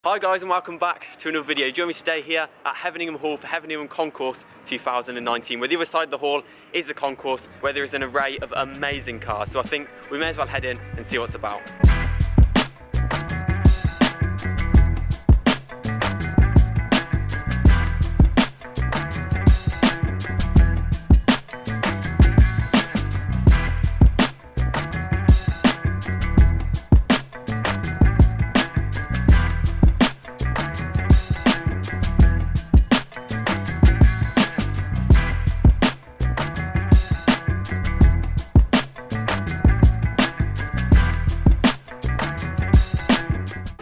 Hi guys and welcome back to another video. Join me today here at Heveningham Hall for Heveningham Concours 2019, where the other side of the hall is the concourse where there is an array of amazing cars. So I think we may as well head in and see what's about.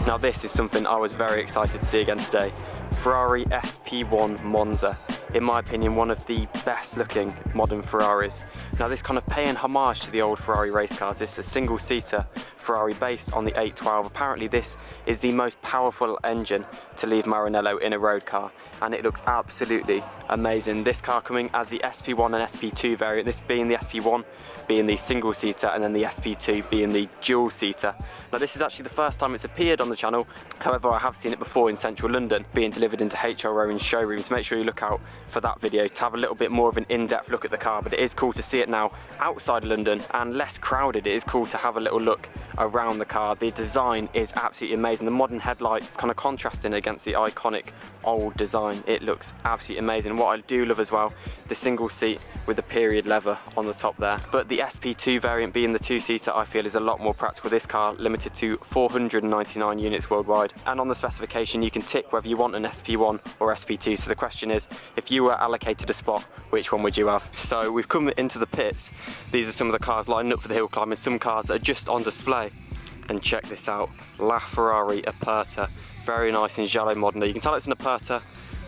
Now this is something I was very excited to see again today. Ferrari SP1 Monza. In my opinion, one of the best looking modern Ferraris. Now this kind of paying homage to the old Ferrari race cars. It's a single seater Ferrari based on the 812. Apparently this is the most powerful engine to leave Maranello in a road car, and it looks absolutely amazing. This car coming as the SP1 and SP2 variant, this being the SP1 being the single seater and then the SP2 being the dual seater. Now this is actually the first time it's appeared on the channel, however I have seen it before in central London being delivered into HRO in showrooms. Make sure you look out for that video to have a little bit more of an in-depth look at the car, but it is cool to see it now outside of London and less crowded. It is cool to have a little look around the car. The design is absolutely amazing. The modern headlights kind of contrasting against the iconic old design. It looks absolutely amazing. What I do love as well, the single seat with the period lever on the top there. But the SP2 variant being the two-seater I feel is a lot more practical. This car limited to 499 units worldwide, and on the specification you can tick whether you want an SP1 or SP2. So the question is, if you were allocated a spot, which one would you have? So we've come into the pits. These are some of the cars lining up for the hill climb, and some cars are just on display. And check this out, La Ferrari Aperta, very nice in giallo modern. You can tell it's an Aperta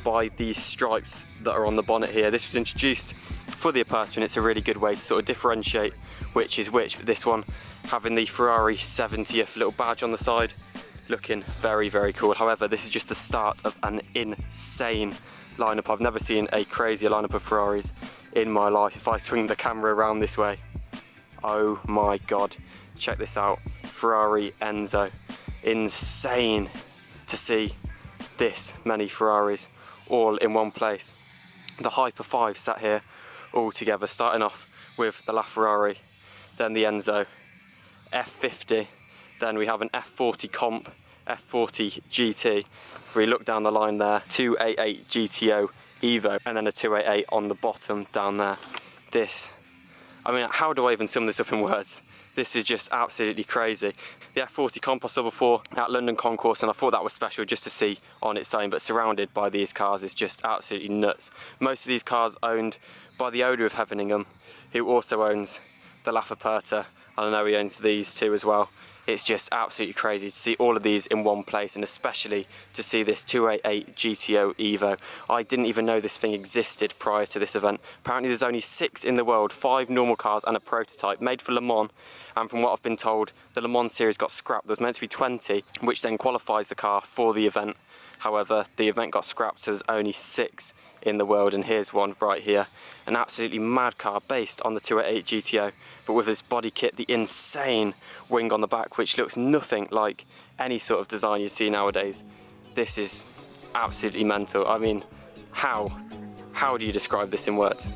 by these stripes that are on the bonnet here. This was introduced for the Aperta, and it's a really good way to sort of differentiate which is which. But this one having the Ferrari 70th little badge on the side, looking very, very cool. However, this is just the start of an insane lineup. I've never seen a crazier lineup of Ferraris in my life. If I swing the camera around this way, oh my god, check this out. Ferrari Enzo. Insane to see this many Ferraris all in one place. The Hyper 5 sat here all together, starting off with the LaFerrari, then the Enzo, F50, then we have an F40 Comp, F40 GT. If we look down the line there, 288 GTO Evo, and then a 288 on the bottom down there. This, I mean, how do I even sum this up in words? This is just absolutely crazy. The F40 Comp I saw before at London Concours, and I thought that was special just to see on its own, but surrounded by these cars is just absolutely nuts. Most of these cars owned by the owner of Heveningham, who also owns the La Aperta. I know he owns these two as well. It's just absolutely crazy to see all of these in one place, and especially to see this 288 GTO Evo. I didn't even know this thing existed prior to this event. Apparently there's only 6 in the world, 5 normal cars and a prototype made for Le Mans, and from what I've been told, the Le Mans series got scrapped. There was meant to be 20, which then qualifies the car for the event. However, the event got scrapped, so there's only 6 in the world, and here's one right here. An absolutely mad car based on the 288 GTO, but with this body kit, the insane wing on the back, which looks nothing like any sort of design you see nowadays. This is absolutely mental. I mean, how do you describe this in words?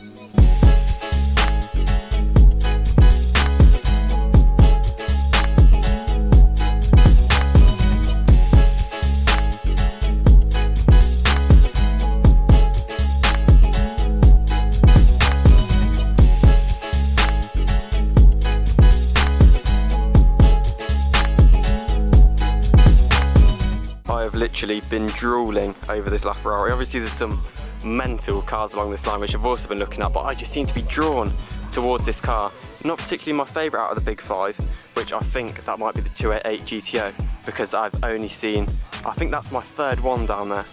Literally been drooling over this LaFerrari. Obviously there's some mental cars along this line which I've also been looking at, but I just seem to be drawn towards this car. Not particularly my favourite out of the big 5, which I think that might be the 288 GTO, because I've only seen, I think that's my 3rd one down there.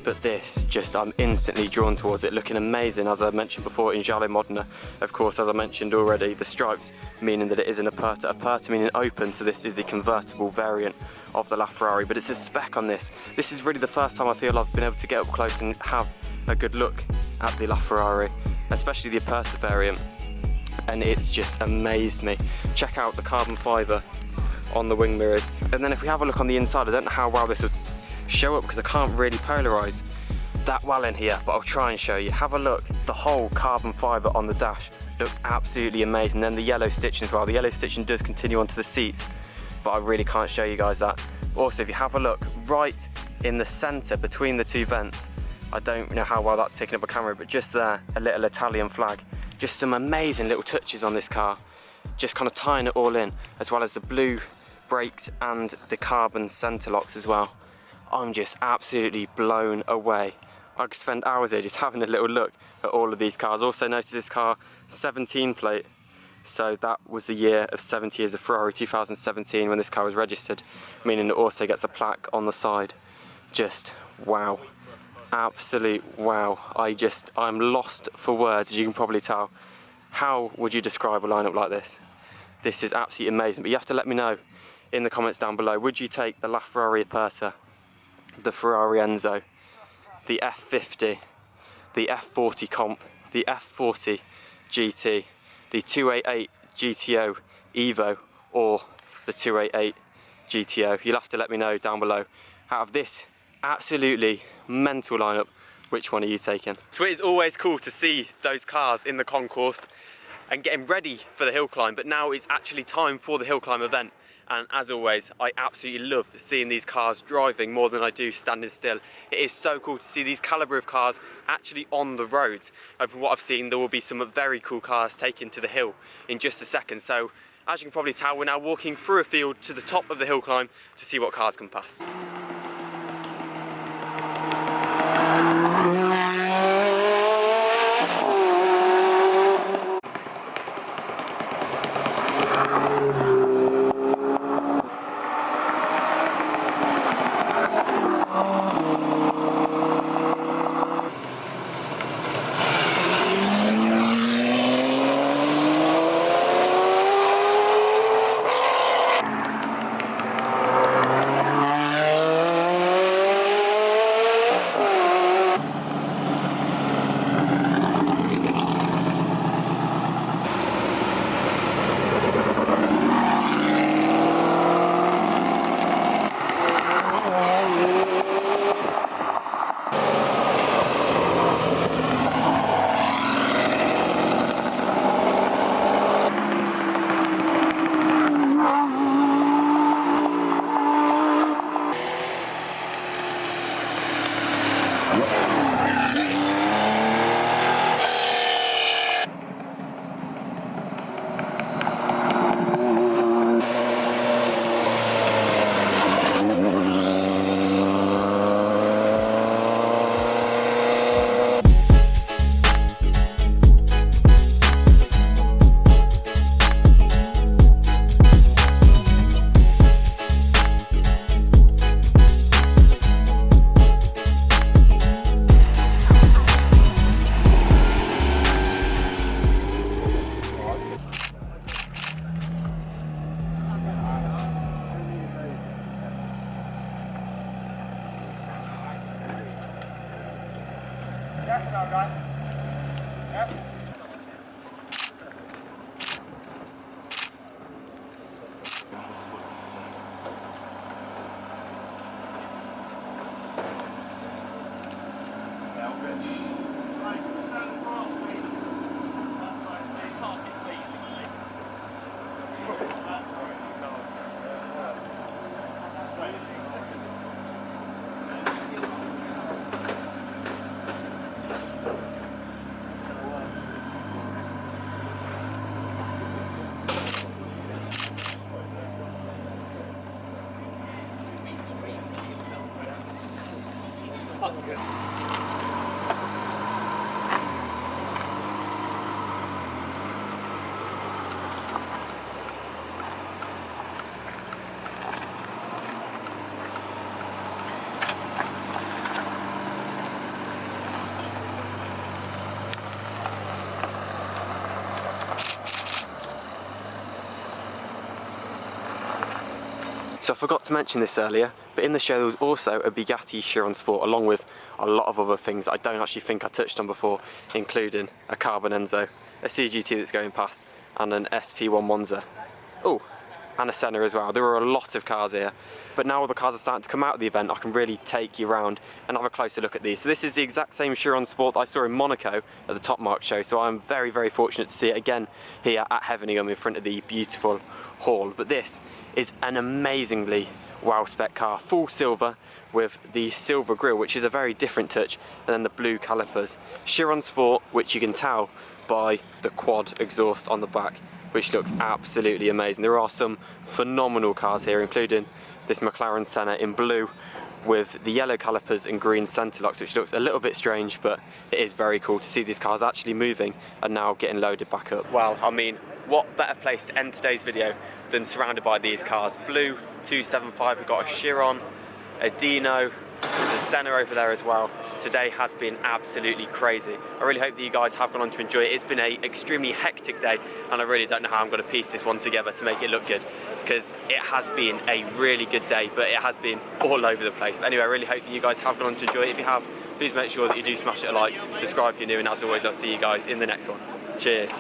But this, just I'm instantly drawn towards it, looking amazing, as I mentioned before, in giallo modena. Of course, as I mentioned already, the stripes meaning that it is an Aperta, Aperta meaning open, so this is the convertible variant of the LaFerrari. But it's a spec on this. This is really the first time I feel I've been able to get up close and have a good look at the LaFerrari, especially the Aperta variant, and it's just amazed me. Check out the carbon fibre on the wing mirrors, and then if we have a look on the inside, I don't know how well this was show up because I can't really polarise that well in here, but I'll try and show you. Have a look, the whole carbon fibre on the dash looks absolutely amazing. Then the yellow stitching as well. The yellow stitching does continue onto the seats, but I really can't show you guys that. Also, if you have a look right in the centre between the two vents, I don't know how well that's picking up a camera, but just there, a little Italian flag. Just some amazing little touches on this car, just kind of tying it all in, as well as the blue brakes and the carbon centre locks as well. I'm just absolutely blown away. I could spend hours here just having a little look at all of these cars. Also notice this car 17 plate, so that was the year of 70 years of Ferrari, 2017, when this car was registered, meaning it also gets a plaque on the side. Just wow, absolute wow. I'm lost for words, as you can probably tell. How would you describe a lineup like this? This is absolutely amazing, but you have to let me know in the comments down below. Would you take the LaFerrari Aperta, the Ferrari Enzo, the F50, the F40 Comp, the F40 GT, the 288 GTO Evo, or the 288 GTO? You'll have to let me know down below. Out of this absolutely mental lineup, which one are you taking? So it is always cool to see those cars in the concourse and getting ready for the hill climb, but now it's actually time for the hill climb event. And as always, I absolutely love seeing these cars driving more than I do standing still. It is so cool to see these calibre of cars actually on the roads. And from what I've seen, there will be some very cool cars taken to the hill in just a second. So as you can probably tell, we're now walking through a field to the top of the hill climb to see what cars can pass. So I forgot to mention this earlier, but in the show there was also a Bugatti Chiron Sport, along with a lot of other things that I don't actually think I touched on before, including a Carbon Enzo, a CGT that's going past, and an SP1 Monza. Oh, and a Senna as well. There were a lot of cars here. But now all the cars are starting to come out of the event, I can really take you around and have a closer look at these. So this is the exact same Chiron Sport that I saw in Monaco at the Top Mark show, so I'm very, very fortunate to see it again here at Heveningham in front of the beautiful hall. But this is an amazingly wow spec car, full silver with the silver grille, which is a very different touch, and then the blue calipers. Chiron Sport, which you can tell by the quad exhaust on the back, which looks absolutely amazing. There are some phenomenal cars here, including this McLaren Senna in blue with the yellow calipers and green centre locks, which looks a little bit strange, but it is very cool to see these cars actually moving and now getting loaded back up. Well, I mean, what better place to end today's video than surrounded by these cars. Blue 275, we've got a Chiron, a Dino, there's a Senna over there as well. Today has been absolutely crazy. I really hope that you guys have gone on to enjoy it. It's been an extremely hectic day, and I really don't know how I'm going to piece this one together to make it look good, because it has been a really good day, but it has been all over the place. But anyway, I really hope that you guys have gone on to enjoy it. If you have, please make sure that you do smash it a like, subscribe if you're new, and as always, I'll see you guys in the next one. Cheers.